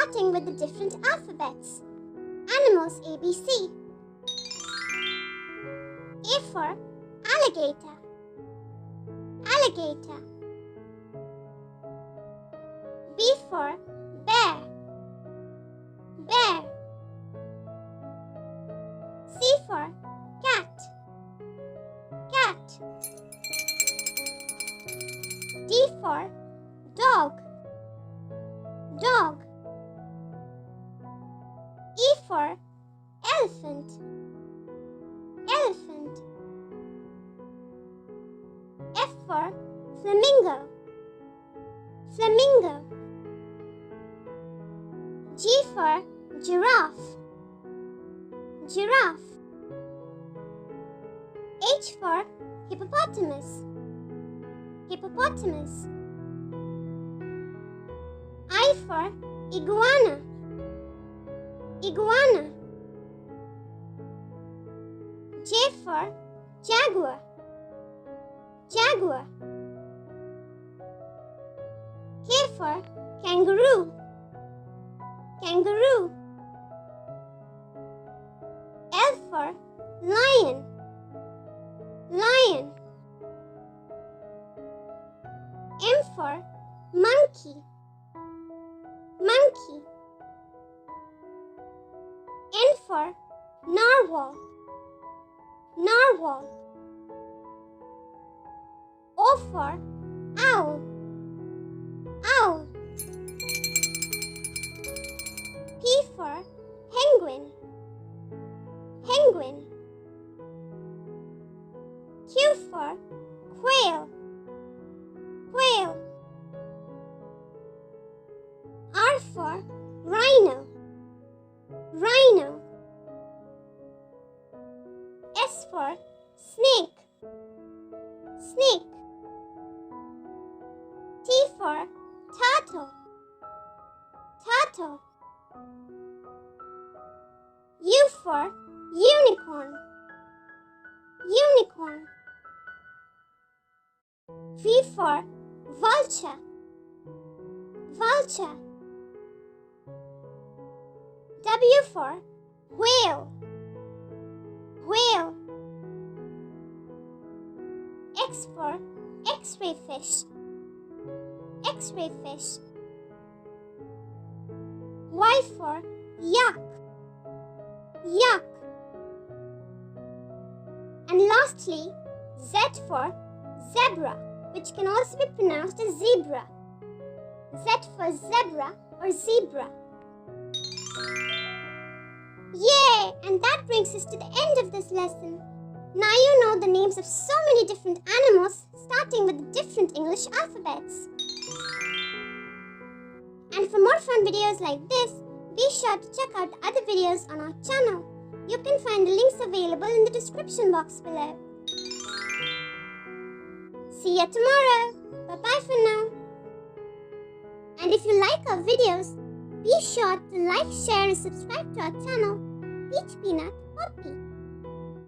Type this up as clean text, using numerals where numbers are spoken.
starting with the different alphabets. Animals ABC. A for alligator. Alligator. B for bear. Bear. C for cat. Cat. D for dog. Dog. E for elephant. Elephant. F for flamingo. Flamingo. G for giraffe. Giraffe. H for hippopotamus. Hippopotamus. I for iguana. Iguana. J for jaguar. Jaguar. K for kangaroo. Kangaroo. L for lion. Lion. M for monkey. Monkey. N for narwhal. Narwhal. O for owl. Owl. P for penguin. Penguin. Q for quail. Quail. R for rhino. Rhino. S for snake. Snake. T for turtle. Turtle. U for unicorn. Unicorn. V for vulture. Vulture. W for whale. Whale. X for X-ray fish. X-ray fish. Y for yak. Yak. And lastly, Z for zebra, which can also be pronounced as zebra. Z for zebra or zebra. Yay! And that brings us to the end of this lesson. Now you know the names of so many different animals, starting with the different English alphabets. And for more fun videos like this, be sure to check out the other videos on our channel. You can find the links available in the description box below. See you tomorrow. Bye-bye for now. And if you like our videos, be sure to like, share and subscribe to our channel, Peach Peanut Poppy.